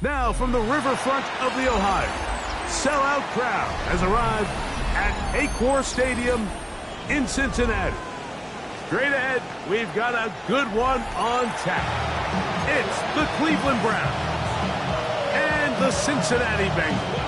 Now from the riverfront of the Ohio, sellout crowd has arrived at Paycor Stadium in Cincinnati. Straight ahead, we've got a good one on tap. It's the Cleveland Browns and the Cincinnati Bengals.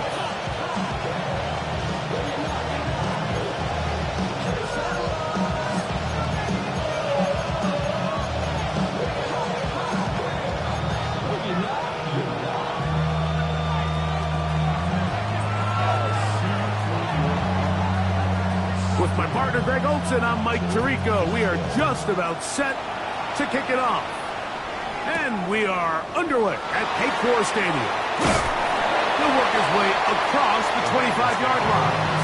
With my partner, Greg Olson, I'm Mike Tirico. We are just about set to kick it off. And we are underway at Paycor Stadium. He'll work his way across the 25-yard line.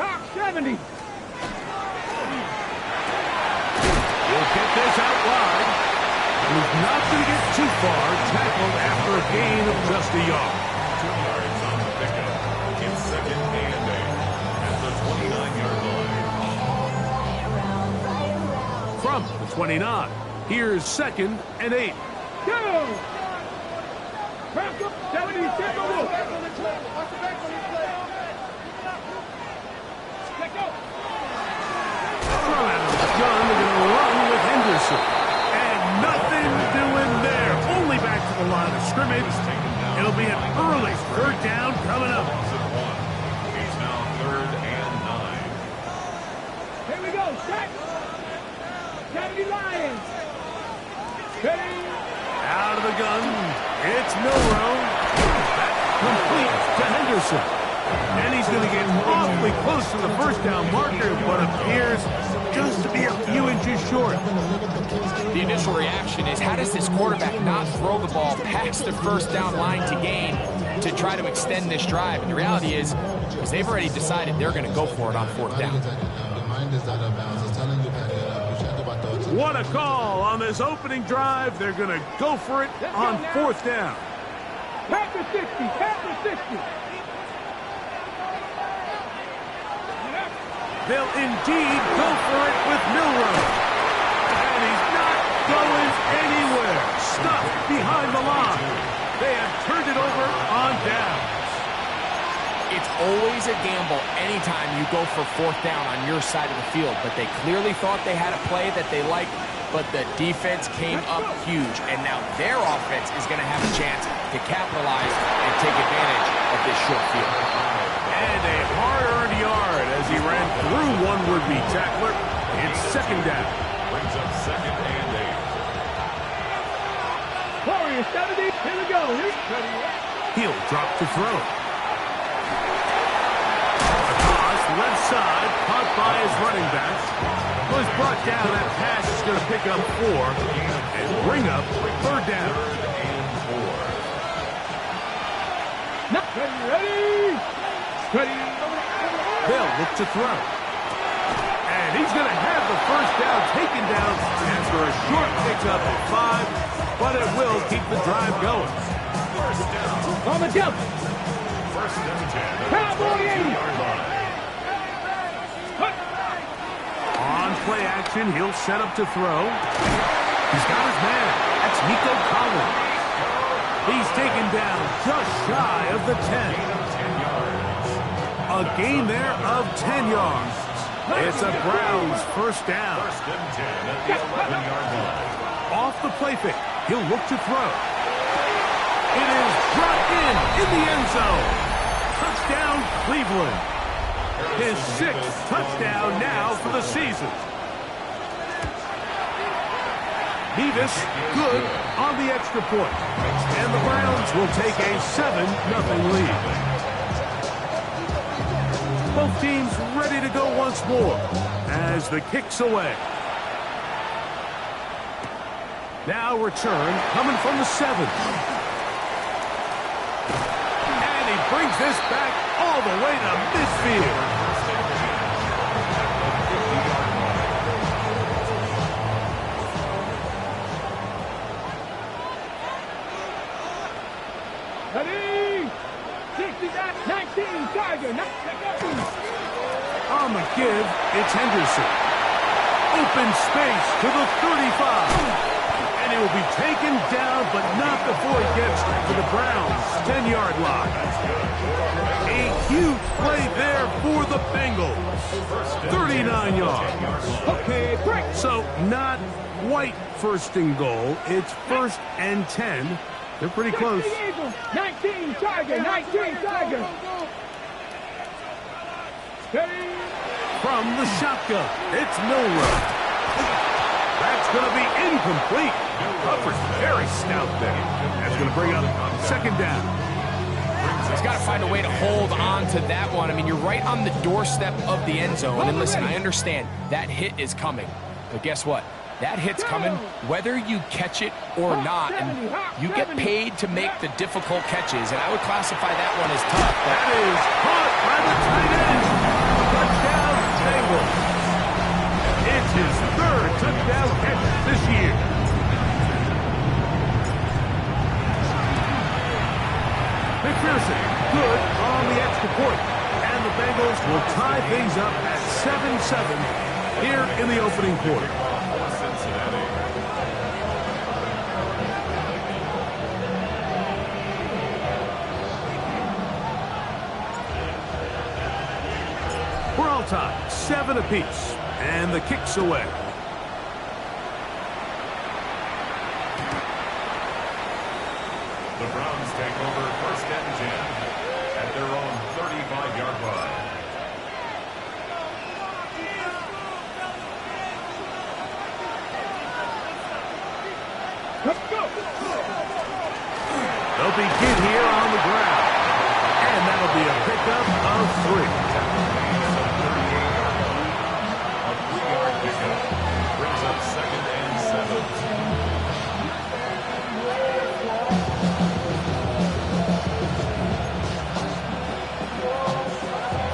Hawk 70. He'll get this out wide. He's not going to get too far. Tackled after a gain of just a yard. 2 yards on the pickup. It's second and 8 at the 29-yard line. From the 29, here's second and 8. Go! Back up, 70, take over. Throw out of the gun, they're going to run with Henderson. And nothing doing there. Only back to the line of scrimmage. It'll be an early third down coming up. He's now third and 9. Here we go, set. 70 Lions. Ready? Out of the gun, it's Milrow. That's complete to Henderson. And he's going to get awfully close to the first down marker, but appears just to be a few inches short. The initial reaction is, how does this quarterback not throw the ball past the first down line to gain to try to extend this drive? And the reality is they've already decided they're going to go for it on fourth down. What a call on this opening drive. They're going to go for it on fourth down. Panther 60, Panther 60. They'll indeed go for it with Milrow. And he's not going anywhere. Stuck behind the line. They have turned it over on downs. It's always a gamble anytime you go for fourth down on your side of the field. But they clearly thought they had a play that they liked, but the defense came up huge. And now their offense is going to have a chance to capitalize and take advantage of this short field. And a hard-earned yard as he ran through one would-be tackler. It's second down. Brings up second and 8. Warriors 70. Here we go. He'll drop to throw. Across left side, caught by his running back. Was brought down. That pass is going to pick up 4 and bring up third down. Ready? They'll look to throw. And he's going to have the first down taken down after a short pickup of 5, but it will keep the drive going. First down. On the jump. First and 10. Cowboy 80. Yard line. On play action, he'll set up to throw. He's got his man. That's Nico Collins. He's taken down just shy of the 10. A gain there of 10 yards. It's a Browns first down. First and 10 at the 11-yard line. Off the play fake, he'll look to throw. It is brought in the end zone. Touchdown, Cleveland. His 6th touchdown now for the season. Nevis good on the extra point. And the Browns will take a 7-0 lead. Both teams ready to go once more as the kick's away. Now return coming from the 7. And he brings this back all the way to midfield. 19, Tiger. On the give, it's Henderson. Open space to the 35. And he will be taken down, but not before he gets to the Browns' 10-yard line. A huge play there for the Bengals. 39 yards. Okay, break. So not quite first and goal. It's first and 10. They're pretty close. 19, Tiger. 19, Tiger. Steady. From the shotgun, it's Milrow. That's going to be incomplete. Coverage very stout there. That's going to bring up second down. He's got to find a way to hold on to that one. I mean, you're right on the doorstep of the end zone. And listen, I understand that hit is coming. But guess what? That hit's coming whether you catch it or not. And you get paid to make the difficult catches. And I would classify that one as tough. That is caught by the tight end. Touchdown, Bengals. It's his third touchdown catch this year. McPherson, good on the extra point. And the Bengals will tie things up at 7-7 here in the opening quarter. We're all tied, 7 apiece. And the kick's away. The Browns take over first and 10 at their own 35-yard line. Let's go. They'll begin here on the ground. And that'll be a pickup of 3. Brings up second and 7.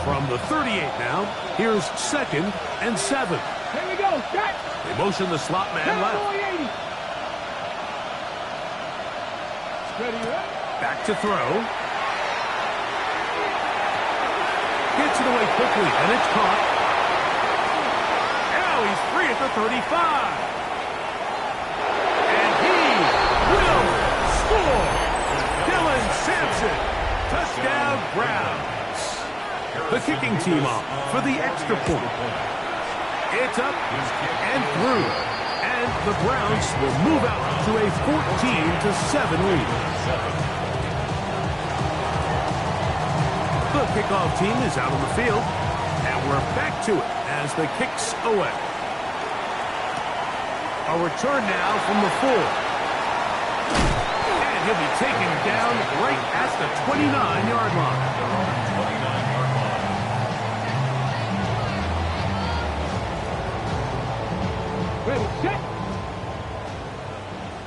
From the 38 now, here's second and 7. Here we go. Shot. They motion the slot man left. 80. Steady up. Back to throw. Gets it away quickly, and it's caught. He's free at the 35. And he will score. Dylan Sampson. Touchdown, Browns. The kicking team off for the extra point. It's up and through. And the Browns will move out to a 14-7 lead. The kickoff team is out on the field. And we're back to it as the kick's away. A return now from the 4. And he'll be taken down right at the 29-yard line. Ready, set.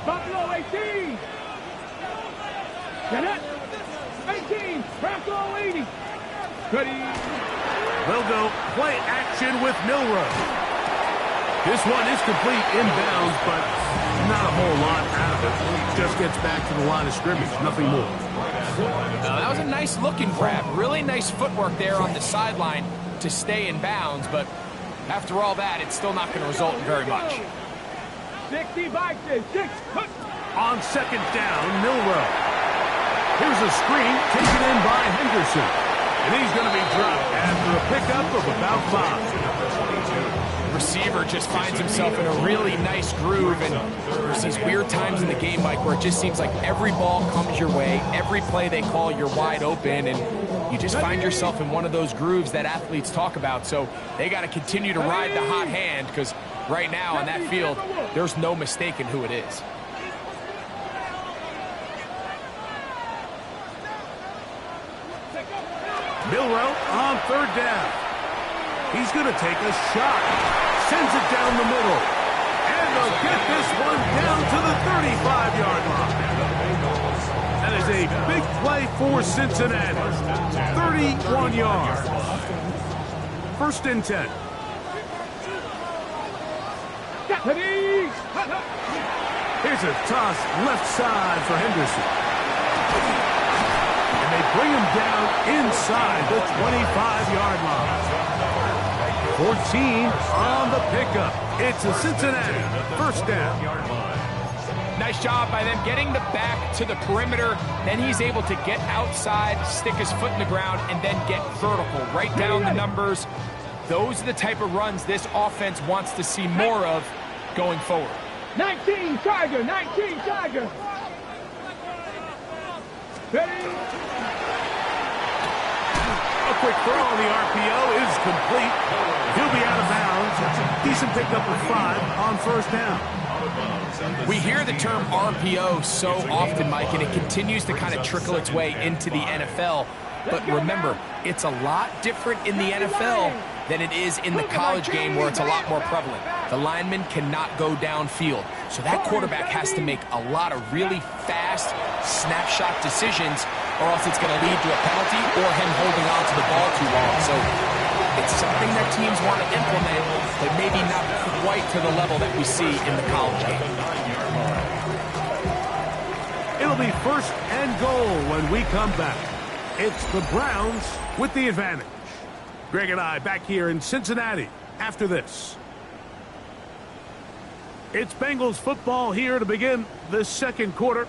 Buffalo 18. Get it. 18. Bronco 80. Ready. They'll go play action with Milrow. This one is complete inbounds, but not a whole lot out of it. Just gets back to the line of scrimmage, nothing more. That was a nice looking grab. Really nice footwork there on the sideline to stay in bounds, but after all that, it's still not going to result in very much. 60 by 6. On second down, Milrow. Here's a screen taken in by Henderson. And he's going to be dropped after a pickup of about 5. Receiver just finds himself in a really nice groove, and there's these weird times in the game, Mike, where it just seems like every ball comes your way, every play they call, you're wide open, and you just find yourself in one of those grooves that athletes talk about. So they got to continue to ride the hot hand, because right now on that field, there's no mistaking who it is. Milrow on third down. He's going to take a shot. Sends it down the middle. And they'll get this one down to the 35-yard line. That is a big play for Cincinnati. 31 yards. First and 10. Here's a toss left side for Henderson. And they bring him down inside the 25-yard line. 14 on the pickup. It's a Cincinnati first down. Nice job by them getting the back to the perimeter. Then he's able to get outside, stick his foot in the ground, and then get vertical. Right down the numbers. Those are the type of runs this offense wants to see more of going forward. 19 Tiger, 19 Tiger. Ready? A quick throw on the RPO is complete. He'll be out of bounds. Decent pickup of 5 on first down. We hear the term RPO so often, Mike, and it continues to kind of trickle its way into the NFL. But remember, it's a lot different in the NFL than it is in the college game where it's a lot more prevalent. The lineman cannot go downfield. So that quarterback has to make a lot of really fast snapshot decisions, or else it's going to lead to a penalty or him holding on to the ball too long. So it's something that teams want to implement, but maybe not quite to the level that we see in the college game. It'll be first and goal when we come back. It's the Browns with the advantage. Greg and I back here in Cincinnati after this. It's Bengals football here to begin the second quarter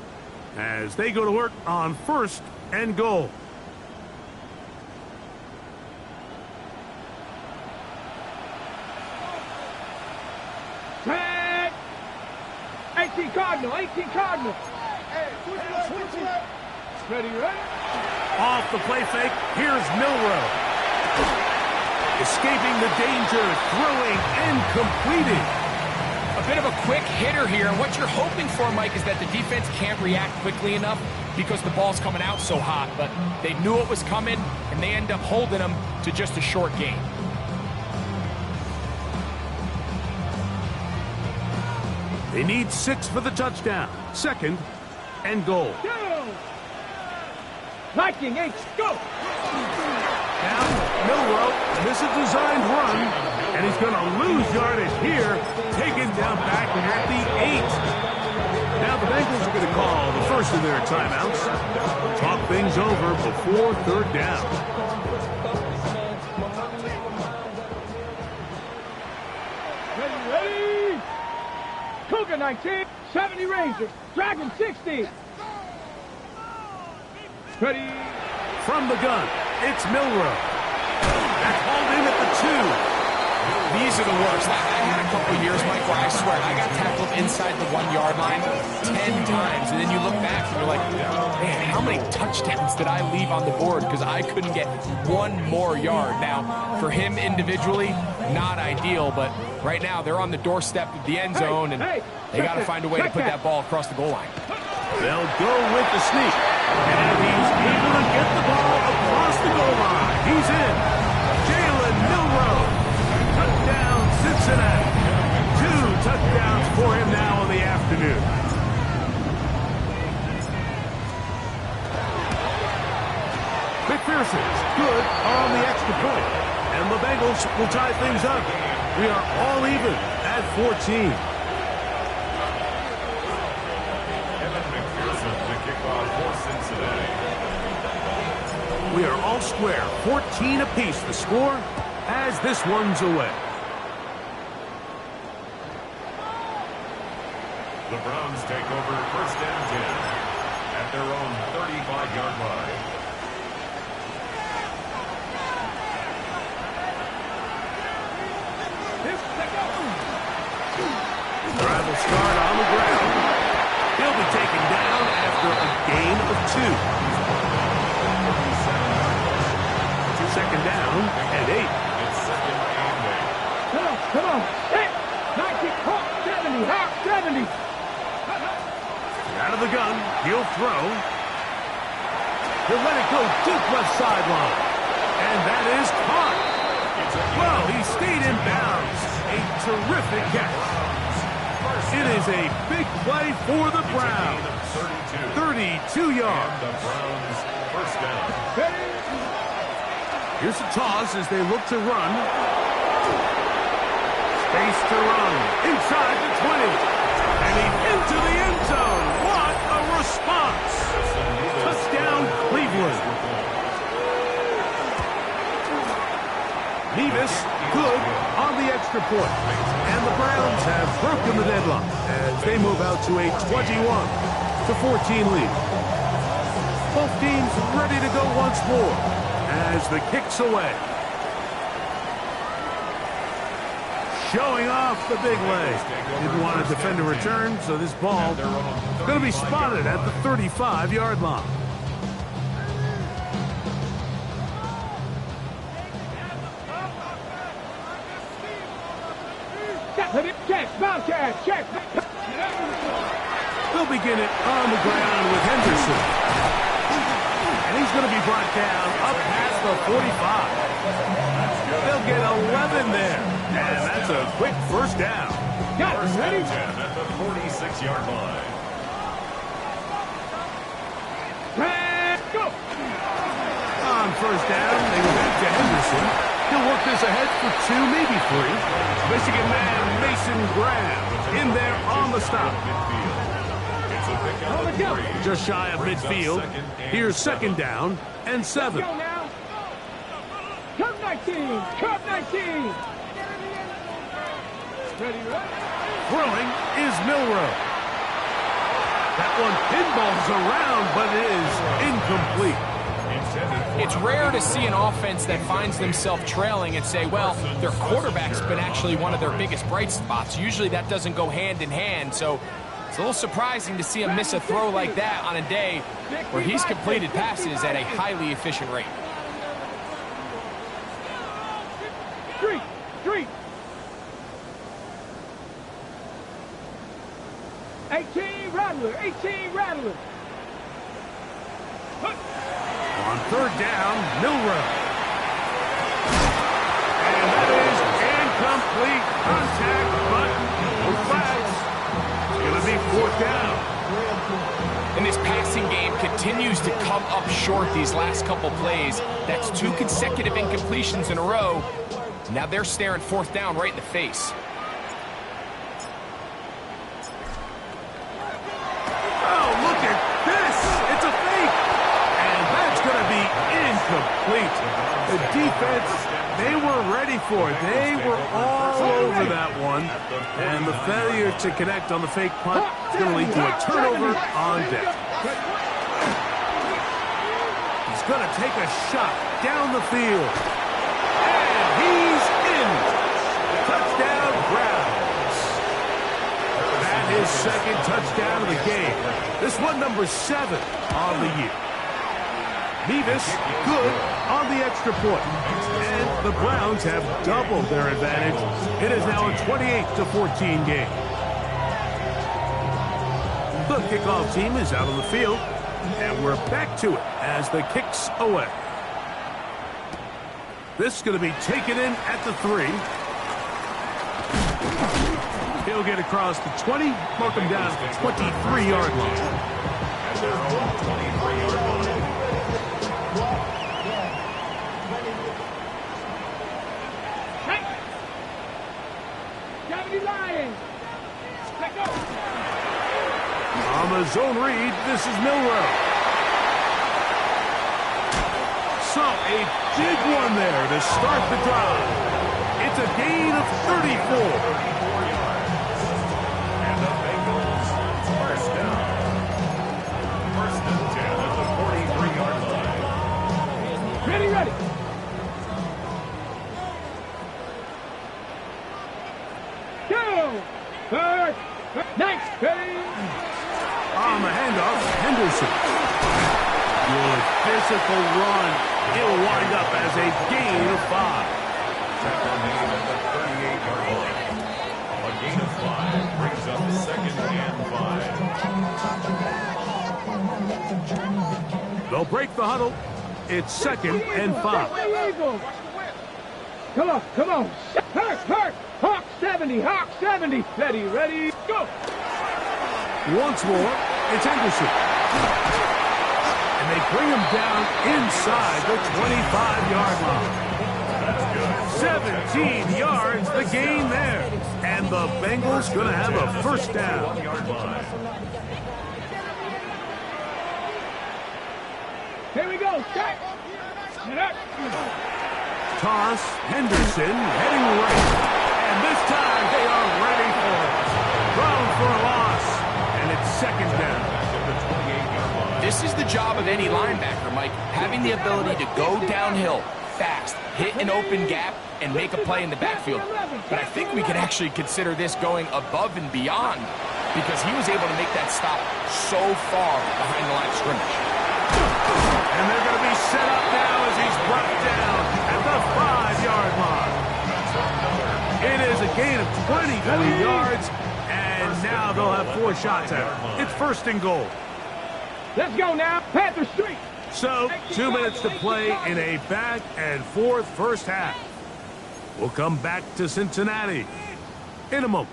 as they go to work on first and goal. Tag! 18 Cardinal, 18 Cardinal. Hey, switch it. Ready, ready? Off the play fake, here's Milroe. Escaping the danger, throwing and completing. A bit of a quick hitter here. What you're hoping for, Mike, is that the defense can't react quickly enough because the ball's coming out so hot. But they knew it was coming, and they end up holding them to just a short gain. They need 6 for the touchdown. Second and goal. Go! Viking H, go! Now, Milroe, this is a designed run, and he's going to lose yardage here, taken down back at the 8. Now the Bengals are going to call the first of their timeouts. Talk things over before third down. Ready? Cougar 19, 70 Rangers, Dragon 60. Ready? From the gun, it's Milroe. That's hauled in at the 2. These are the worst. I had a couple of years, Mike, where I swear I got tackled inside the 1-yard line 10 times. And then you look back and you're like, man, how many touchdowns did I leave on the board because I couldn't get one more yard? Now, for him individually, not ideal, but right now they're on the doorstep of the end zone, and they got to find a way to put that ball across the goal line. They'll go with the sneak. And he's able to get the ball across the goal line. He's in. Jalen Milroe. Touchdown, Cincinnati. 2 touchdowns for him now in the afternoon. McPherson's good on the extra point. And the Bengals will tie things up. We are all even at 14. We are all square, 14 apiece the score as this one's away. The Browns take over first and 10 at their own 35-yard line. Drive will start on the ground. He'll be taken down after a gain of 2. Second down and 8. It's second and 8. Come on. Hey, 90, hot 70, hot 70. Out of the gun, he'll throw. He'll let it go deep left sideline. And that is caught. Well, he stayed in bounds. A terrific catch. It is a big play for the Browns. 32 yards. The Browns first down. Here's a toss as they look to run. Space to run. Inside the 20. And he's into the end zone. What a response. Touchdown, Cleveland. extra point. And the Browns have broken the deadlock as they move out to a 21-14 lead. Both teams ready to go once more as the kick's away. Showing off the big leg. Didn't want to defend a return, so this ball is going to be spotted at the 35-yard line. Check. They'll begin it on the ground with Henderson. And he's going to be brought down up past the 45. They'll get 11 there. And that's a quick first down. Got it, ready? At the 46-yard line. Go! On first down, they go back to Henderson. He'll work this ahead for 2, maybe 3. Michigan man Mason Graham in there on the stop. Just shy of midfield. Here's second down and 7. Go now. Come 19. Ready, right? Throwing is Milrow. That one pinballs around, but it is incomplete. It's rare to see an offense that finds themselves trailing and say, well, their quarterback's been actually one of their biggest bright spots. Usually that doesn't go hand in hand, so it's a little surprising to see him miss a throw like that on a day where he's completed passes at a highly efficient rate. 3. 18 Rattler. On third down, Milrow. And that is incomplete contact, but no flags. It's going to be fourth down. And this passing game continues to come up short these last couple plays. That's 2 consecutive incompletions in a row. Now they're staring fourth down right in the face. Oh, look at this. It's a fake. And that's going to be incomplete. The defense, they were ready for it. They were all over that one. And the failure to connect on the fake punt is going to lead to a turnover on deck. He's going to take a shot down the field. And he's in. Touchdown, Browns. That is second touchdown of the game. This one number 7 on the year. Mevis good on the extra point. And the Browns have doubled their advantage. It is now a 28-14 game. The kickoff team is out on the field. And we're back to it as the kick's away. This is going to be taken in at the 3. He'll get across the 20, mark him down at the 23-yard line. At their own 23-yard line. On the zone read, this is Milrow. So a big one there to start the drive. It's a gain of 34. And the Bengals first down. First and 10 at the 43-yard line. Ready. Go! Third. Nice. On the handoff, Henderson. Good physical run. It'll wind up as a gain of 5. Tackle made at the 38-yard line. A gain of 5 brings up second and 5. They'll break the huddle. It's second and 5. Come on. Hurt. Hawk 70. Ready, go. Once more, it's Henderson. And they bring him down inside the 25-yard line. 17 yards, the gain there. And the Bengals going to have a first down. Here we go. Start. Toss, Henderson heading right. And this This time they are ready for it. Thrown for a loss, and it's second down. This is the job of any linebacker, Mike, having the ability to go downhill fast, hit an open gap, and make a play in the backfield. But I think we can actually consider this going above and beyond because he was able to make that stop so far behind the line of scrimmage. And they're going to be set up now as he's brought down at the 5-yard line. It is a gain of 23 yards, and now they'll have 4 shots at it. It's first and goal. Let's go now. Panther Street. So, 2 minutes to play in a back and forth first half. We'll come back to Cincinnati in a moment.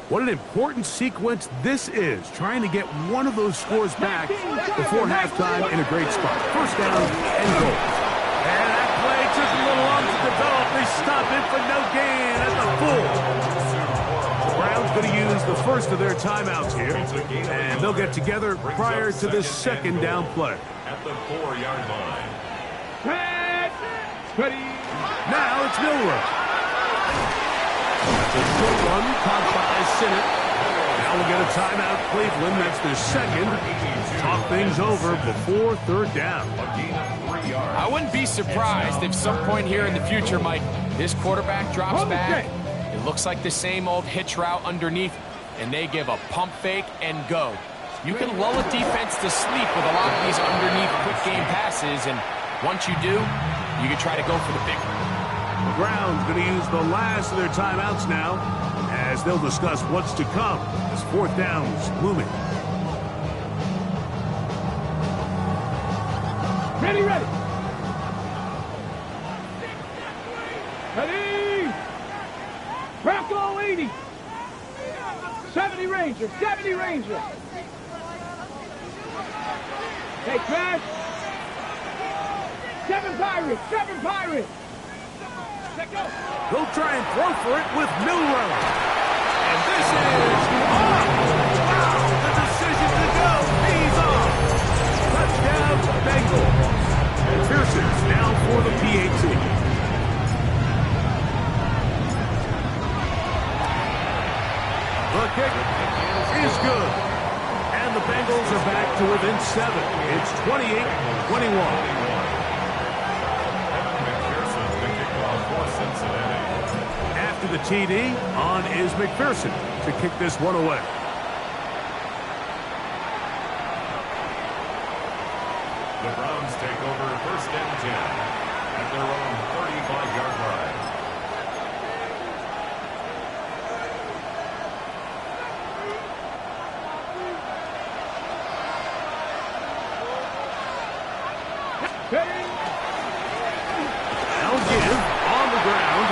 What an important sequence this is, trying to get one of those scores back before halftime in a great spot. First down and goal. And that play took a little long to develop. They stop it for no gain at the full. The Browns going to use the first of their timeouts here, and they'll get together prior to this second down play. At the 4-yard line. Ready. Now it's Milrow. That's a short one caught by Sinnott. Now we'll get a timeout, Cleveland. That's their second. Talk things over before third down. I wouldn't be surprised if some point here in the future, Mike, this quarterback drops back. It looks like the same old hitch route underneath, and they give a pump fake and go. You can lull a defense to sleep with a lot of these underneath quick game passes, and once you do, you can try to go for the big one. The Browns going to use the last of their timeouts now as they'll discuss what's to come as fourth down is looming. Ready. Ready. Bronco 80. 70 Ranger. Hey, Crash. 7 Pirates. He'll try and throw for it with Milrow. And this is off. Wow, the decision to go. He's off. Touchdown, Bengals. And Pearson's now for the PAT. The kick is good. And the Bengals are back to within 7. It's 28-21. After the TD, on is McPherson to kick this one away. The Browns take over first and 10 at their own 35-yard line. They'll give on the ground,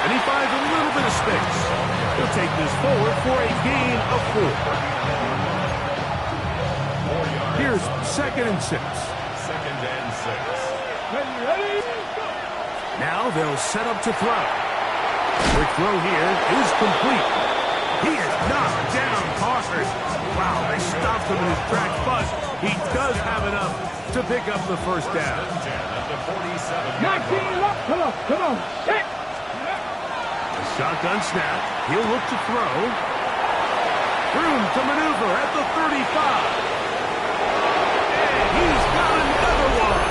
and he finds a little bit of space. He'll take this forward for a gain of 4. Here's second and 6. Second and 6. Ready. Now they'll set up to throw. Quick throw here is complete. He is knocked down Parker. Wow, they stopped him in his tracks, but he does have enough to pick up the first down. At the 47. 19 up. Come on. Hit. A shotgun snap. He'll look to throw. Room to maneuver at the 35. And he's got another one.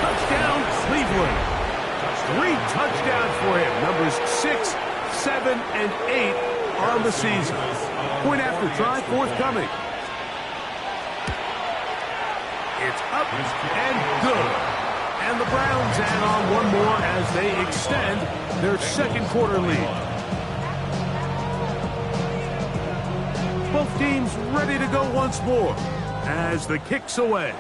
Touchdown, Cleveland. 3 touchdowns for him. Numbers 6, 7, and 8 on the season. Point after try forthcoming. It's up and good. And the Browns add on one more as they extend their second quarter lead. Both teams ready to go once more as the kick's away.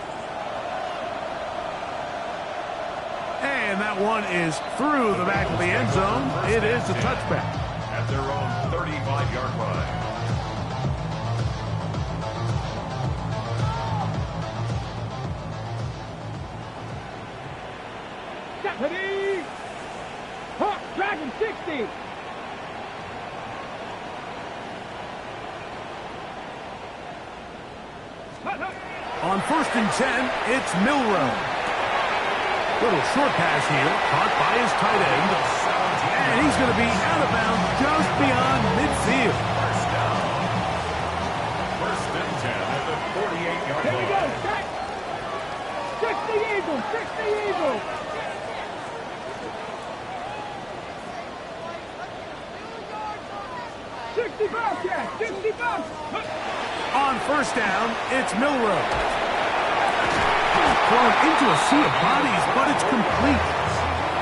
And that one is through the back of the end zone. It is a touchback. At their own 35-yard line. Ready. Hawk, Dragon 60. On first First and 10, it's Milrow. Little short pass here, caught by his tight end. And he's going to be out of bounds just beyond midfield. First down. First and 10 at the 48-yard line. Here we go. Set. 60 Eagles. 60 Eagles. On first down, it's Milrow. Thrown into a sea of bodies, but it's complete.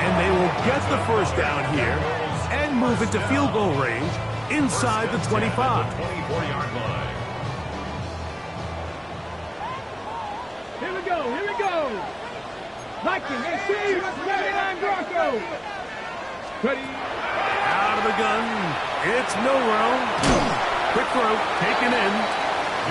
And they will get the first down here and move into field goal range inside the 25. 24-yard line. Here we go. Here we go. Viking, NCL S4 Bengals. Ready. Out of the gun, it's Milrow. Quick throw, taken in.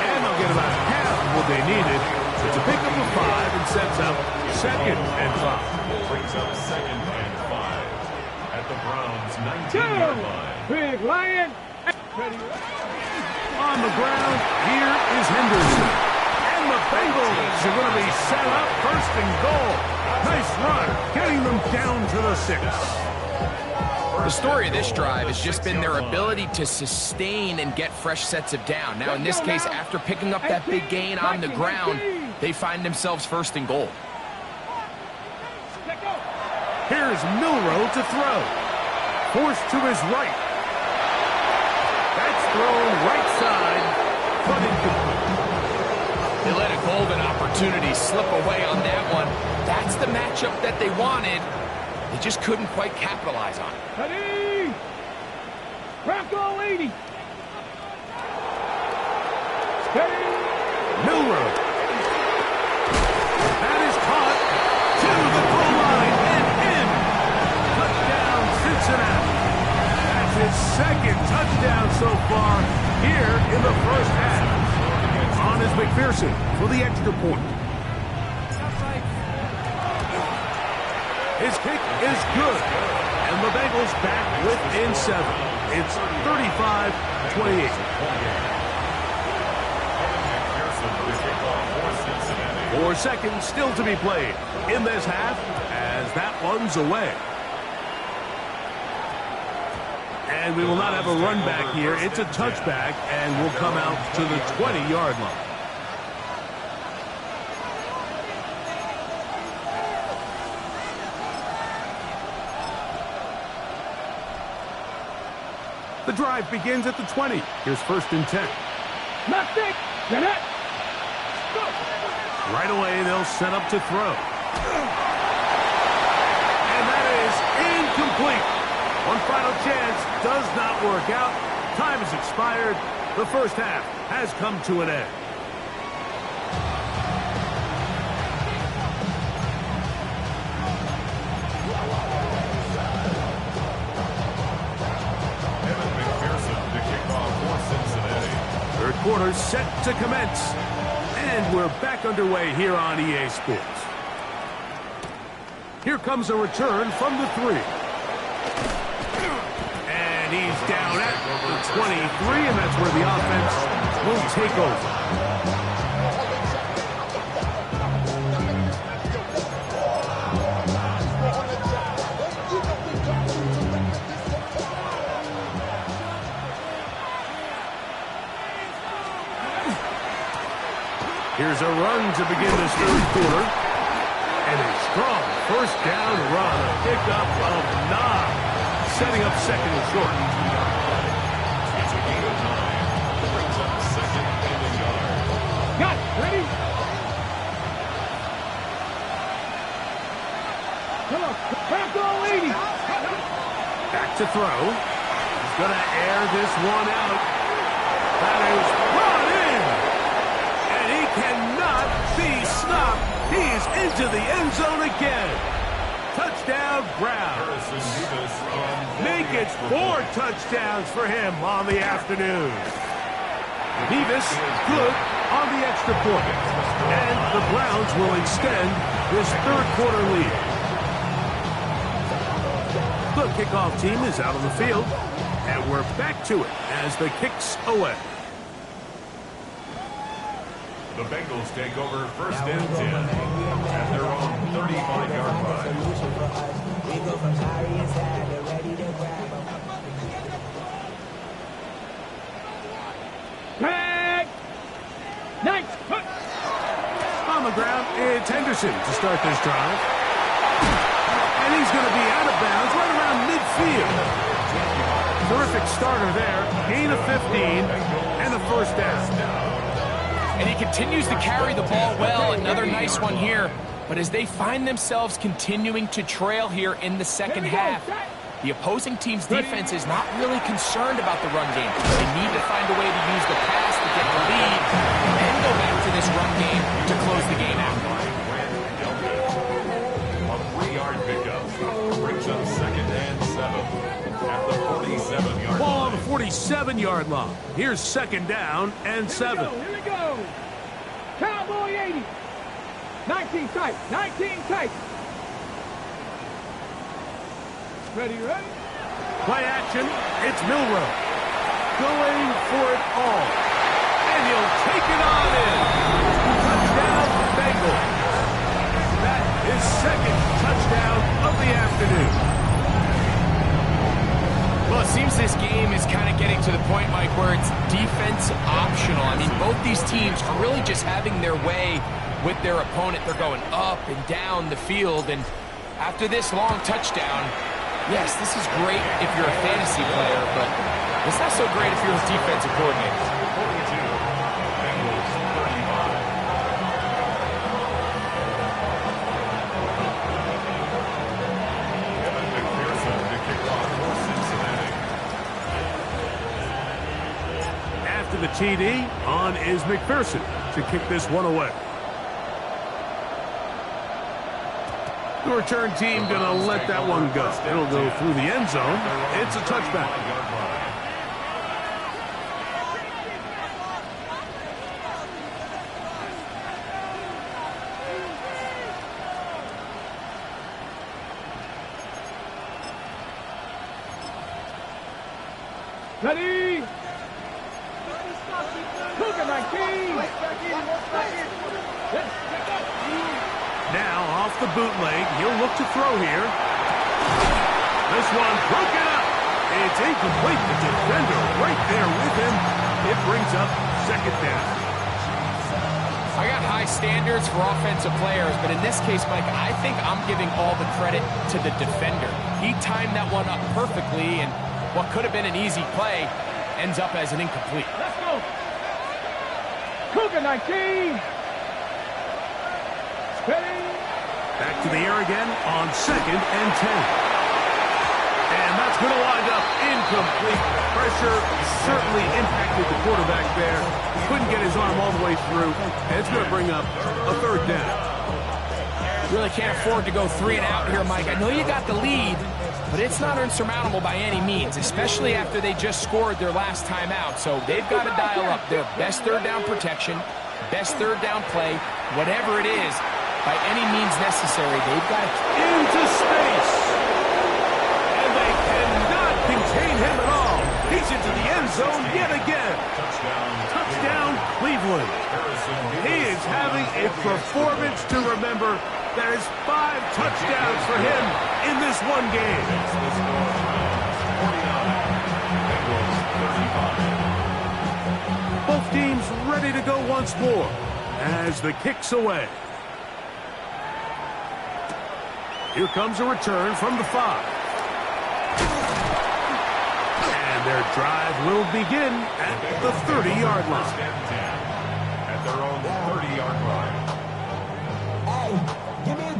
And they'll get about half of what they needed. It's a pickup of 5 and sets up 2nd and 5. Brings up 2nd and 5 at the Browns' 19-yard line. Big Lion. Ready. On the ground, here is Henderson. And the Bengals are going to be set up 1st and goal. Nice run, getting them down to the 6. The story of this drive has just been their ability to sustain and get fresh sets of down. Now, in this case, after picking up that big gain on the ground, they find themselves 1st and goal. Here's Milrow to throw. Forced to his right. That's thrown right side, but incomplete. They let a golden opportunity slip away on that one. That's the matchup that they wanted. They just couldn't quite capitalize on it. Ready. Bronco 80. Steady. Milrow. That is caught to the goal line and in. Touchdown, Cincinnati. That's his 2nd touchdown so far here in the first half. On is McPherson for the extra point. His kick is good. And the Bengals back within 7. It's 35-28. 4 seconds still to be played in this half as that one's away. And we will not have a run back here. It's a touchback and will come out to the 20-yard line. The drive begins at the 20. Here's 1st and 10. Nothing. Jeanette. Go. Right away, they'll set up to throw. And that is incomplete. One final chance does not work out. Time has expired. The first half has come to an end. Third quarter set to commence. And we're back underway here on EA Sports. Here comes a return from the 3. And he's down at the 23, and that's where the offense will take over. Here's a run to begin this third quarter. And a strong first down run. Pickup of 9. Setting up 2nd and short. It's a gain of 9. Brings up 2nd and a yard. Got it. Ready. Come on. Bronco 80. Back to throw. He's going to air this one out. That is brought in. And he cannot be stopped. He's into the end zone again. Touchdown, Browns. Make it 4 touchdowns for him on the afternoon. Nevis good on the extra point. And the Browns will extend this third quarter lead. The kickoff team is out on the field. And we're back to it as the kick's away. The Bengals take over first and 10 at their own 35-yard line. We go from sorry inside to ready to grab 'em. Tag! Nice! On the ground, it's Henderson to start this drive. And he's going to be out of bounds right around midfield. Terrific starter there. Gain of 15 and a first down. And he continues to carry the ball well. Another nice one here. But as they find themselves continuing to trail here in the second half, the opposing team's defense is not really concerned about the run game. They need to find a way to use the pass to get the lead and go back to this run game to close the game out. A 3-yard pickup brings up second and 7 at the 47-yard Ball on line. the 47-yard line. Here's second down and 7. Here we go. Cowboy 80. 19 tight. 19 tight. Ready? Play action. It's Milrow. Going for it all. And he'll take it on in. Touchdown, Bengals. That is second touchdown of the afternoon. Well, it seems this game is kind of getting to the point, Mike, where it's defense optional. I mean, both these teams are really just having their way with their opponent. They're going up and down the field, and after this long touchdown, yes, this is great if you're a fantasy player, but it's not so great if you're a defensive coordinator. 42, Bengals 35. Kevin McPherson to kick off for Cincinnati. After the TD, on is McPherson to kick this one away. The return team going to let that one go. It'll go through the end zone. It's a touchback. Ready? Look at my team. Now off the bootleg, he'll look to throw here. This one broken up. It's incomplete. The defender right there with him. It brings up second down. I got high standards for offensive players, but in this case, Mike, I think I'm giving all the credit to the defender. He timed that one up perfectly, and what could have been an easy play ends up as an incomplete. Let's go. Cougar 19. Ready? Back to the air again on second and 10. And that's going to wind up incomplete. Pressure certainly impacted the quarterback there. Couldn't get his arm all the way through. And it's going to bring up a third down. Really can't afford to go 3 and out here, Mike. I know you got the lead, but it's not insurmountable by any means, especially after they just scored their last time out. So they've got to dial up their best third down protection, best third down play, whatever it is, by any means necessary. They've got to Into space. And they cannot contain him at all. He's into the end zone yet again. Touchdown, Cleveland. He is having a performance to remember. That is 5 touchdowns for him in this one game. Both teams ready to go once more as the kick's away. Here comes a return from the 5. And their drive will begin at the 30-yard line. At their own 30-yard line. Give me a D.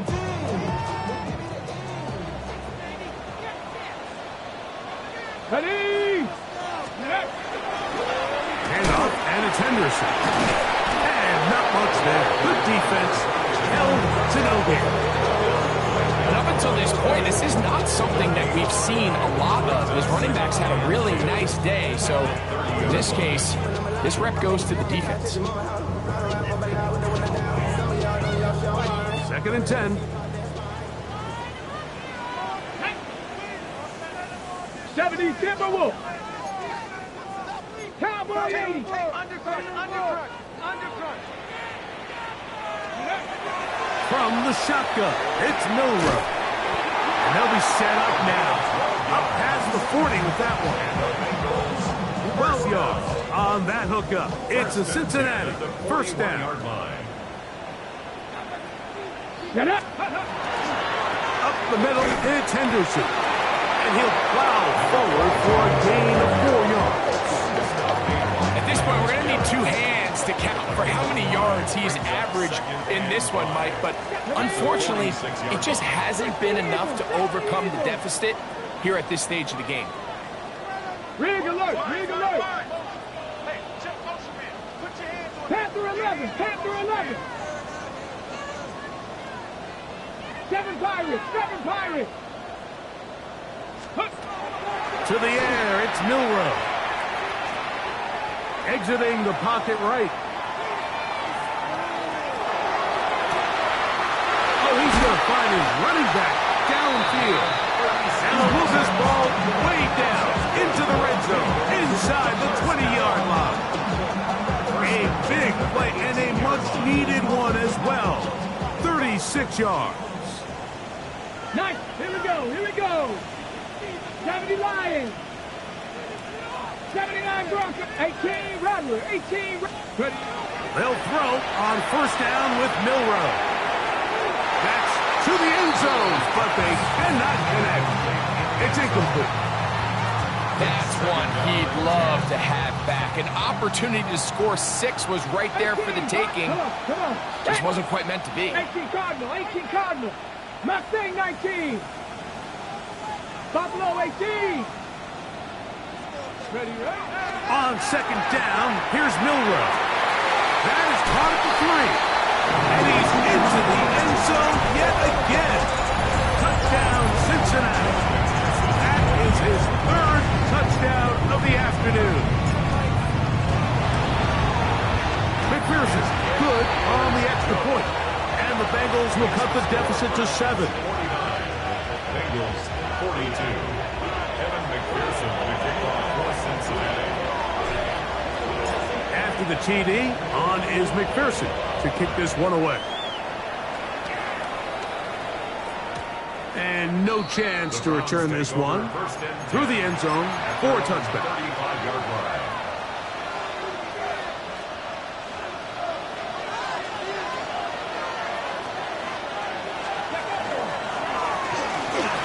Ready? Handoff, and it's Henderson. And not much there. Good defense. Held to no gain. And up until this point, this is not something that we've seen a lot of. His running backs had a really nice day. So in this case, this rep goes to the defense. Second and 10. 70 Timberwolf. Cowboy 80. Undercut. From the shotgun, it's Milrow. And they'll be set up now. Up past the 40 with that one. 12 yards on that hookup. It's a Cincinnati first down. Up the middle, it's Henderson. And he'll plow forward for a gain of 4 yards. At this point, we're going to need two hands to count for how many yards he's averaged in this one, Mike. But unfortunately, it just hasn't been enough to overcome the deficit here at this stage of the game. Rig alert, rig alert. Panther 11, Panther 11. 7 Pirates, 7 Pirates. To the air, it's Milrow. Exiting the pocket right. Oh, he's going to find his running back downfield. And he'll move this ball way down into the red zone, inside the 20-yard line. A big play and a much-needed one as well. 36 yards. Nice, here we go, here we go. 70 Lions. 79 Broncos. 18 Rattler, 18. Ready. They'll throw on first down with Milrow. That's to the end zone, but they cannot connect. It's incomplete. That's one he'd love to have back. An opportunity to score 6 was right there for the taking. Come on. Just wasn't quite meant to be. 18 Cardinal, 18 Cardinal. Mustang 19. Buffalo 18. Ready, right? On second down, here's Milrow. That is caught at the 3. And he's into the end zone yet again. Touchdown, Cincinnati. That is his 3rd touchdown of the afternoon. McPherson, good on the extra point. And the Bengals will cut the deficit to 7. Bengals 42. Kevin McPherson with the kickoff for Cincinnati. After the TD, on is McPherson to kick this one away. And no chance to return this one. Through the end zone for a touchdown. 35-yard line.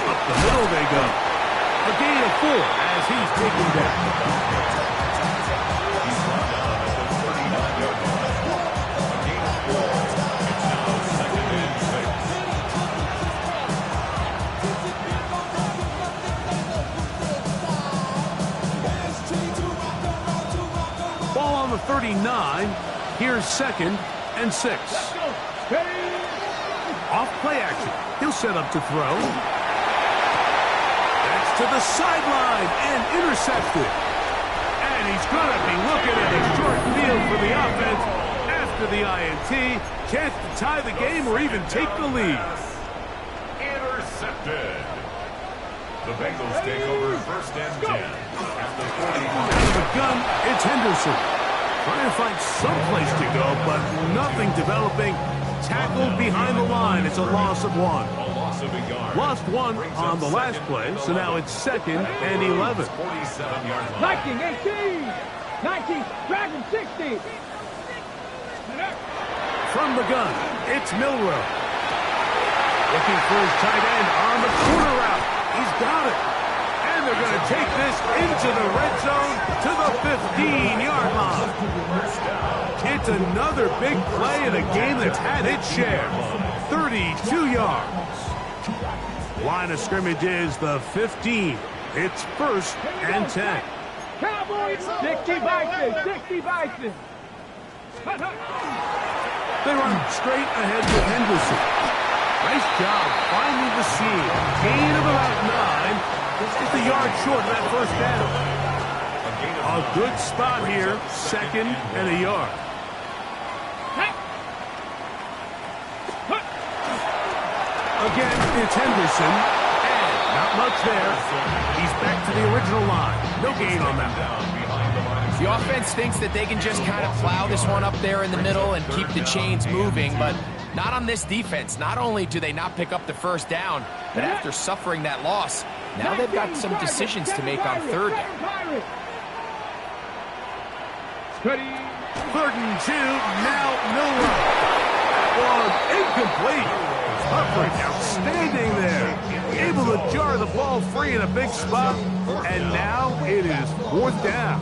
Up the middle they go. A gain of 4 as he's taken down. He's brought down at the 39-yard line. A gain of 4. It's now 2nd and 6. Ball on the 39. Here's 2nd and 6. Off play action. He'll set up to throw. That's to the sideline and intercepted. And he's going to be looking at a short field for the offense after the INT. Chance to tie the game or even take the lead. Intercepted. The Bengals take over 1st and 10 at the 40. Out of the gun, it's Henderson. Trying to find some place to go, but nothing developing. Tackled behind the line. It's a loss of 1. A loss of a yard. Lost 1 on the last play, so now it's 2nd and 11. 47-yard line. Viking 18. 19. Dragon 60. From the gun, it's Milrow. Looking for his tight end on the corner route. He's got it. And they're going to take this into the red zone to the 15-yard line. It's another big play in a game that's had its share. 32 yards. Line of scrimmage is the 15. It's 1st and 10. Cowboys 60 Bison. 60 Bison. They run straight ahead with Henderson. Nice job finding the seam. Gain of about 9. Just a yard short of that first down. A good spot here. 2nd and a yard. Again, it's Henderson. And not much there. He's back to the original line. No gain on that. The offense thinks that they can just kind of plow this one up there in the middle and keep the chains moving, but Not on this defense. Not only do they not pick up the first down, but after suffering that loss, now they've got some decisions to make on third down. Ready. 3rd and 2, now Miller. Was incomplete. Coverage outstanding there. Able to jar the ball free in a big spot, and now it is 4th down.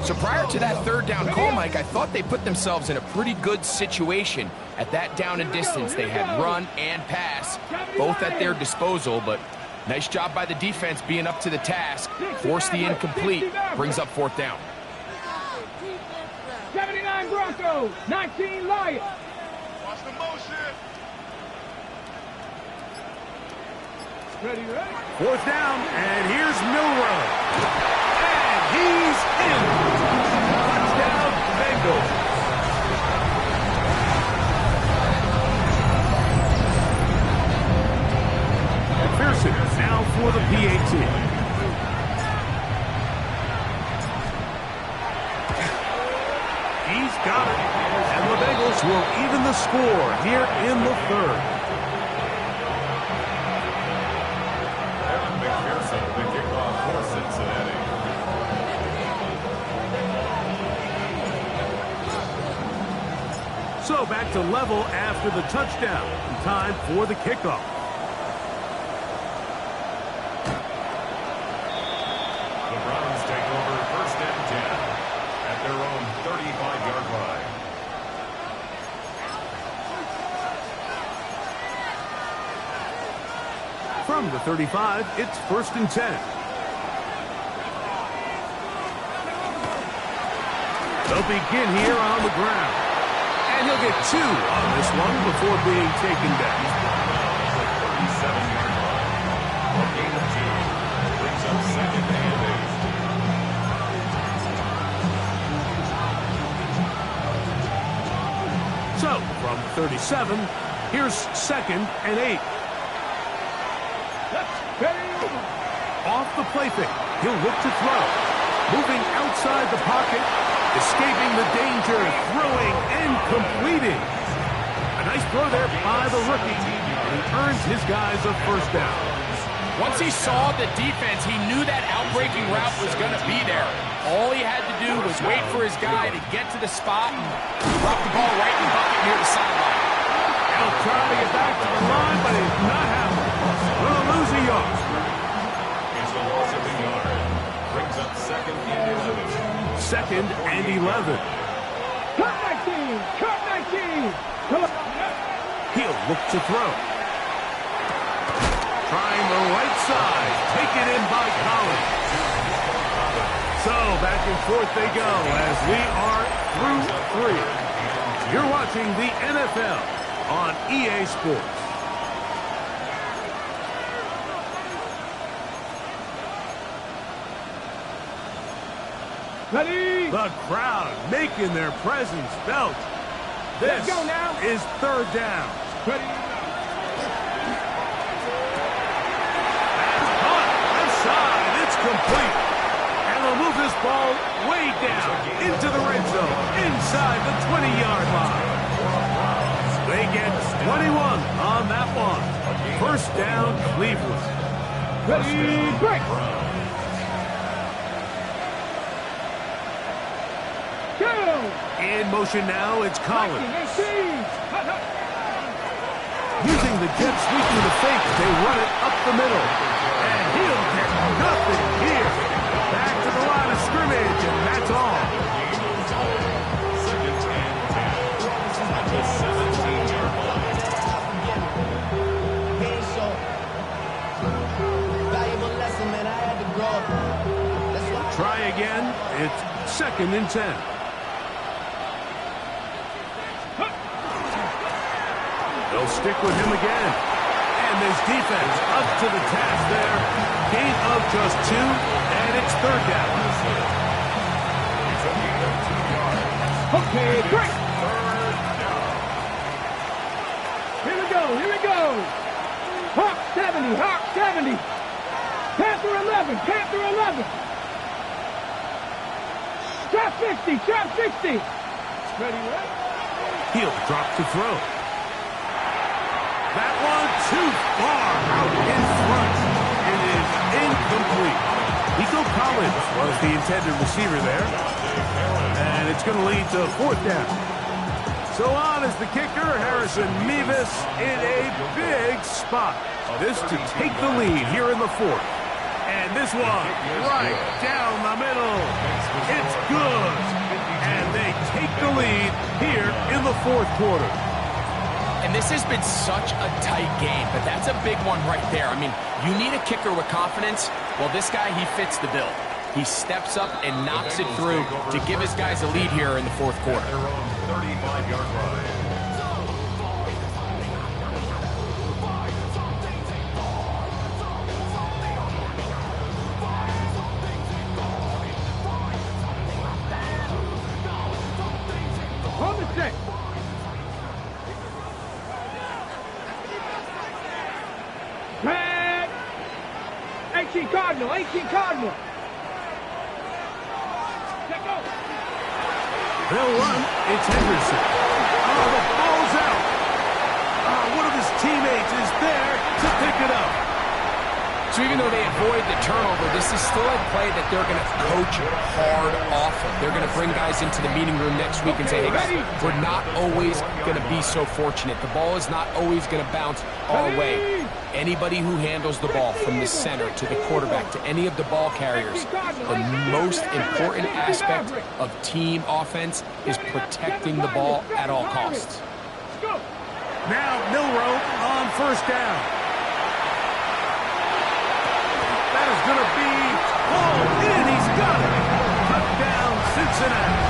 So prior to that 3rd down call, Mike, I thought they put themselves in a pretty good situation. At that down and distance, they had run and pass, both at their disposal, but nice job by the defense being up to the task. Force the incomplete, brings up 4th down. 79 Broncos, 19 Lions. Watch the motion. Ready. 4th down, and here's Milroe. And he's in. Touchdown, Bengals. McPherson now for the PAT. He's got it. And the Bengals will even the score here in the 3rd. McPherson, the kickoff for Cincinnati. So back to level after the touchdown. Time for the kickoff. The Browns take over 1st and 10 at their own 35-yard line. From the 35, it's 1st and 10. They'll begin here on the ground. And he'll get 2 on this one before being taken down. 37-yard line. A gain of 2. Brings up 2nd and 8. So, from 37, here's 2nd and 8. Off the play fake, he'll look to throw. Moving outside the pocket, escaping the danger, throwing and completing. A nice throw there by the rookie. He earns his guys a 1st down. Once he saw the defense, he knew that outbreaking route was going to be there. All he had to do was wait for his guy to get to the spot and drop the ball right in the bucket near the sideline. He'll try to get back to the line, but it's not happening. We'll lose a yard. It's a loss of a yard. Brings up 2nd and 11. 2nd and 11. Cut 19. Cut 19. He'll look to throw. Trying the right side. Taken in by Collins. So back and forth they go as we are through 3. You're watching the NFL on EA Sports. Ready. The crowd making their presence felt. This Let's go now. is 3rd down. Ready. Caught left side. It's complete. And they'll move this ball way down into the red zone inside the 20-yard line. They get 21 on that one. 1st down, Cleveland. Ready. Break. In motion now, it's Collins. 18. Using the jet sweep through the fake, they run it up the middle. And he'll get nothing here. Back to the line of scrimmage, and that's all. 2nd and 10 at the 17-yard line. Valuable lesson, man. I had to grow. Try again. It's 2nd and 10. They'll stick with him again. And this defense up to the task there. Gain of just 2, and it's 3rd down. It's a gain of 2 yards. Okay, break. 3rd down. Here we go. Here we go. Hawk 70. Hawk 70. Panther 11. Panther 11. Trap 60. Trap 60. Ready, what? He'll drop to throw. one too far out in front. It is incomplete. Nico Collins was the intended receiver there. And it's going to lead to fourth down. So on is the kicker, Harrison Mevis, in a big spot. This to take the lead here in the fourth. And this one right down the middle. It's good. And they take the lead here in the fourth quarter. And this has been such a tight game, but that's a big one right there. I mean, you need a kicker with confidence. Well, this guy, he fits the bill. He steps up and knocks it through to give his guys a lead here in the fourth quarter. Their own 35-yard line. On the stick. Pat. 18 Cardinal, 18 Cardinal. They'll run. It's Henderson. Oh, the ball's out. One of his teammates is there to pick it up. So even though they avoid the turnover, this is still a play that they're going to coach hard off of. They're going to bring guys into the meeting room next week and say, hey, guys, we're not always going to be so fortunate. The ball is not always going to bounce our way. Anybody who handles the ball from the center to the quarterback to any of the ball carriers, the most important aspect of team offense is protecting the ball at all costs. Now Milroe on first down. That is going to be hauled in. He's got it. Touchdown, Cincinnati.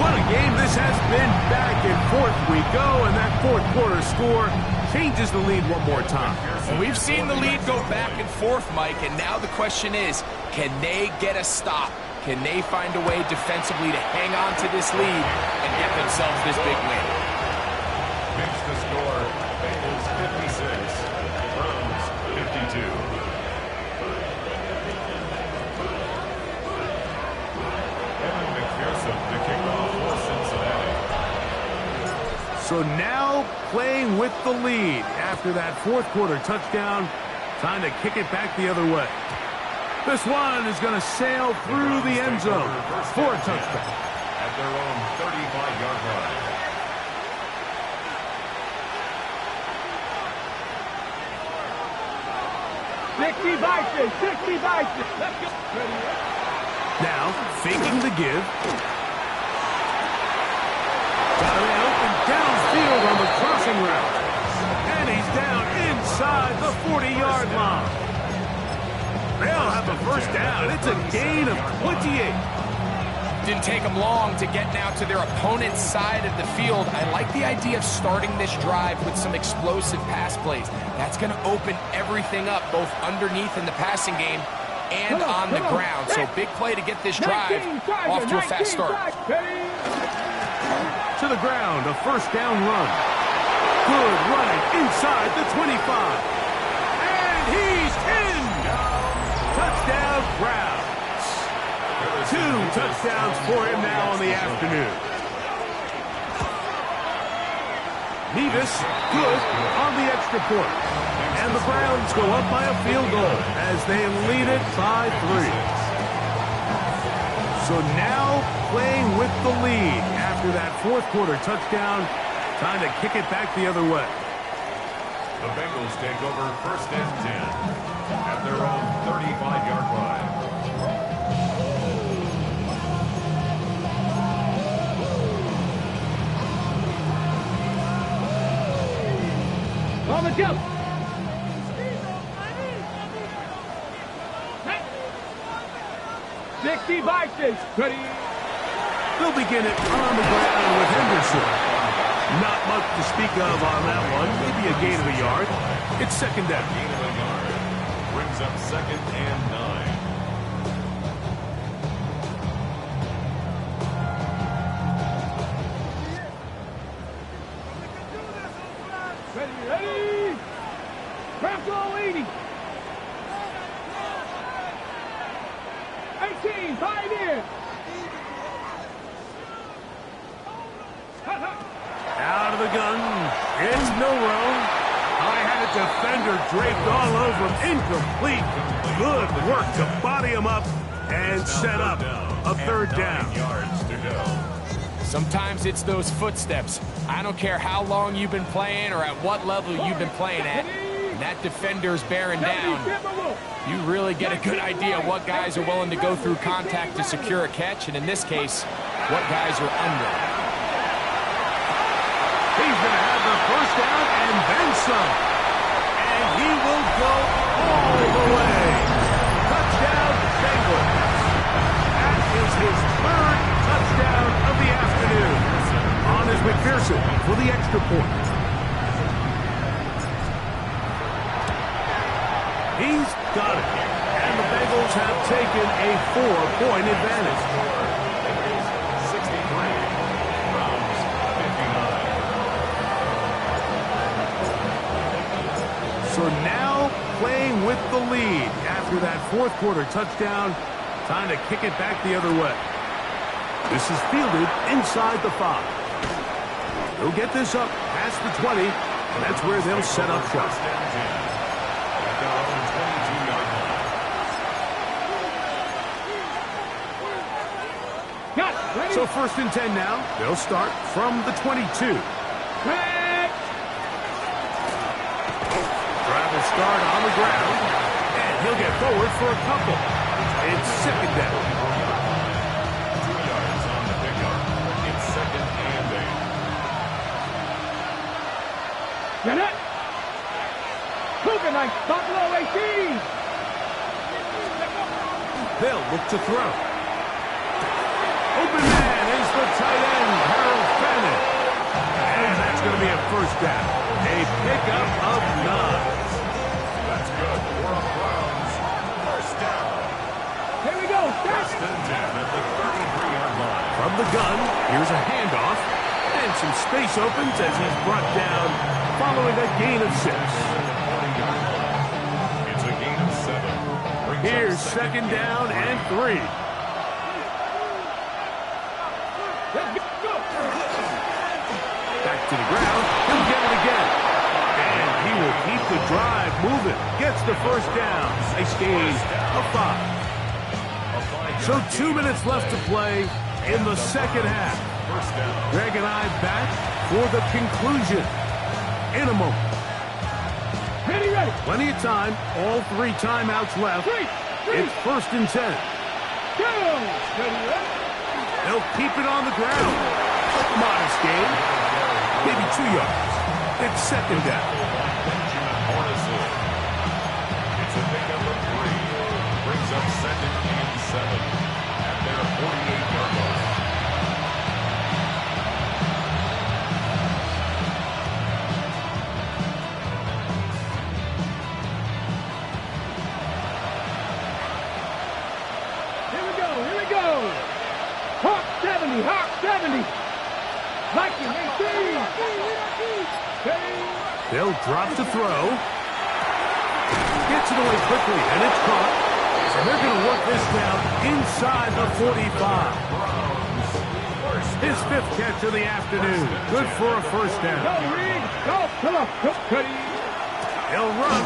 What a game this has been. Back and forth we go, and that fourth quarter score changes the lead one more time. And we've seen the lead go back and forth, Mike, and now the question is, can they get a stop? Can they find a way defensively to hang on to this lead and get themselves this big win? Finish the score. Bengals 56. Browns 52. Evan McPherson to kick off for Cincinnati. So now playing with the lead after that fourth quarter touchdown, trying to kick it back the other way. This one is going to sail through the end zone for a touchdown. At their own 35-yard line. Let's go. Now, faking the give. Got it open downfield on the crossing route. And he's down inside the 40-yard line. They'll have a first down. It's a gain of 28. Didn't take them long to get now to their opponent's side of the field. I like the idea of starting this drive with some explosive pass plays. That's going to open everything up, both underneath in the passing game and on the ground. So big play to get this drive off to a fast start. To the ground, a first down run. Good running inside the 25. And he's in. Touchdown, Browns. 2 touchdowns for him now in the afternoon. Mevis, good on the extra point. And the Browns go up by a field goal as they lead it by 3. So now playing with the lead after that fourth quarter touchdown, trying to kick it back the other way. The Bengals take over first and 10 at their own 35-yard line. On the jump. Vices. Ready. They'll begin it on the ground with Henderson. Not much to speak of on that one. Maybe a gain of a yard. It's second down. Gain of a yard. Brings up second and 9. Ready. Craft 80. 18, 5 in. the gun. It's no room. I had a defender draped all over him. Incomplete. Good work to body him up and set up a third down. Yards to go. Sometimes it's those footsteps. I don't care how long you've been playing or at what level you've been playing at. And that defender's bearing down. You really get a good idea what guys are willing to go through contact to secure a catch, and in this case, what guys are unwilling. He's going to have the first down and then some. And he will go all the way. Touchdown, Bengals. That is his third touchdown of the afternoon. On is McPherson for the extra point. He's got it. And the Bengals have taken a 4-point advantage. 63. Browns 59. So now playing with the lead after that fourth quarter touchdown. Time to kick it back the other way. This is fielded inside the 5. They'll get this up past the 20, and that's where they'll set up shop. First and 10. At their own 22-yard line. So first and 10 now. They'll start from the 22. Travel start on the ground, and he'll get forward for a couple. It's second down. 2 yards on the pickup. It's second and 8. Get it. Moving like Buffalo 18. They'll look to throw. Open man is the tight end, Harold Fannin. And that's going to be a first down. A pickup of 9. That's good for the Browns. First down. Here we go. First and 10 at the 33-yard line. From the gun, here's a handoff. And some space opens as he's brought down following a gain of 6. It's a gain of 7. Brings up Here's second down and 3. Back to the ground. He'll get it again. And he will keep the drive moving. Gets the first down. Nice gain of 5. So 2 minutes left to play in the second half. First down. Greg and I back for the conclusion in a moment. Ready, ready. Plenty of time. All 3 timeouts left. It's first and 10. Go. Ready, ready. They'll keep it on the ground. Modest gain. Maybe 2 yards. It's second down. It's a pickup of 3. Brings up second and 7 at their 48-yard line. Here we go. Hawk 70, Hawk 70. Viking 18. They'll drop to throw. Gets it away quickly, and it's caught. So they're going to work this down inside the 45. His 5th catch of the afternoon. Good for a first Go, down. Reed. Go. Come on. Go. Ready. He'll run.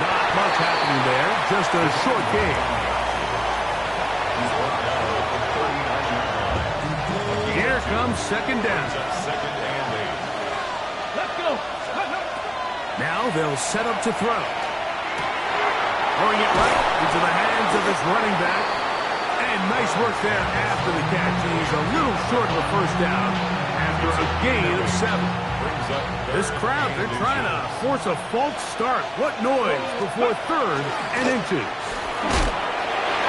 Not much happening there. Just a short game. Here comes second down. Second and 8. Let's go. Now they'll set up to throw. Throwing it right into the hands of his running back. And nice work there after the catch. He's a little short of a first down after a gain of 7. This crowd, they're trying to force a false start. What noise before third and inches.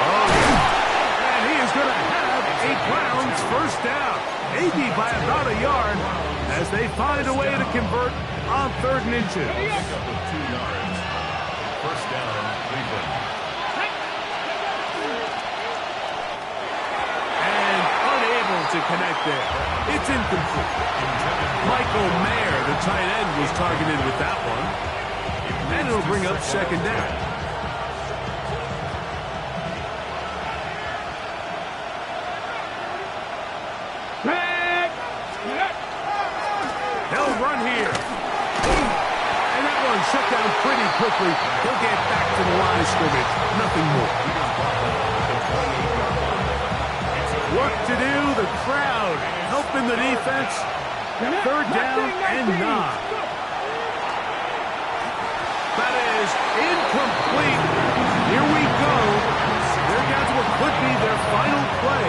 Oh, and he is going to have a Browns first down. Maybe by about a yard as they find a way to convert on third and inches. Pickup of 2 yards. First down, Cleveland. And unable to connect there. It's incomplete. Michael Mayer, the tight end, was targeted with that one. And it'll bring up second down. pretty quickly. He'll get back to the line of scrimmage. Nothing more. Work to do. The crowd helping the defense. Third down and 9. That is incomplete. Here we go. They're down to what could be their final play.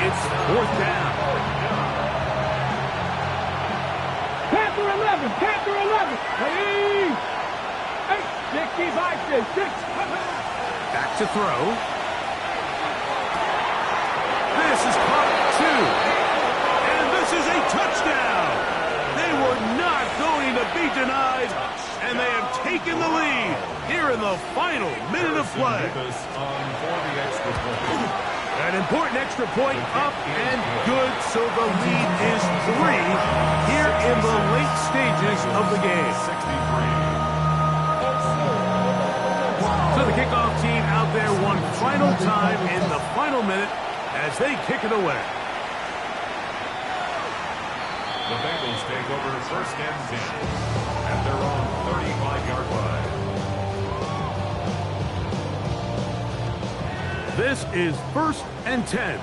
It's 4th down. Panther 11. Panther 11. Hey. 65, 6. Back to throw. This is caught 2. And this is a touchdown. They were not going to be denied. And they have taken the lead here in the final minute of play. An important extra point up and good, so the lead is 3 here in the late stages of the game. So the kickoff team out there one final time in the final minute as they kick it away. The Bengals take over 1st and 10 at their own 35-yard line. This is 1st and 10.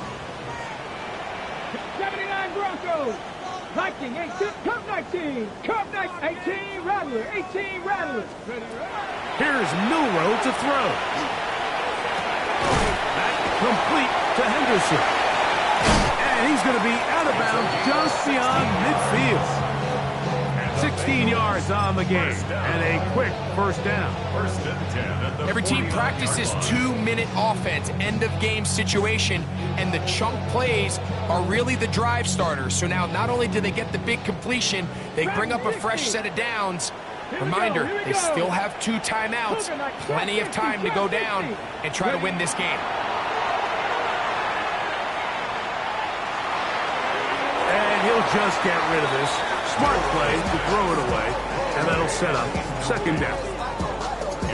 79 Broncos. 19, 18, Cup 19. Cup 19, 18, Rattler. 18, Rattler. Here's Milrow to throw. That complete to Henderson. And he's going to be out of bounds just beyond midfield. 16 yards on the game and a quick 1st down. 1st and 10. Every team practices 2-minute offense, end-of-game situation, and the chunk plays are really the drive starters. So now not only do they get the big completion, they bring up a fresh set of downs. Reminder, they still have 2 timeouts, plenty of time to go down and try to win this game. And he'll just get rid of this. Smart play to throw it away, and that'll set up 2nd down.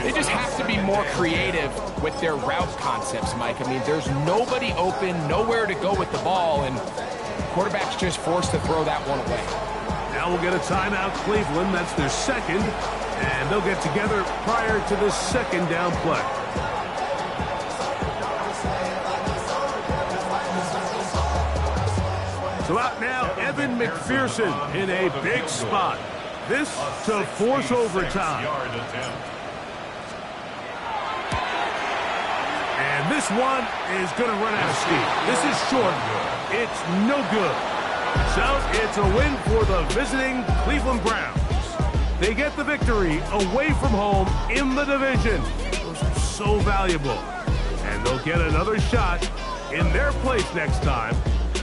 They just have to be more creative with their route concepts, Mike. I mean, there's nobody open, nowhere to go with the ball, and quarterback's just forced to throw that one away. Now we'll get a timeout, Cleveland. That's their 2nd, and they'll get together prior to the 2nd down play. So out now, Evan McPherson in a big spot. This to force overtime. And this one is going to run out of steam. This is short. It's no good. So it's a win for the visiting Cleveland Browns. They get the victory away from home in the division. Those are so valuable. And they'll get another shot in their place next time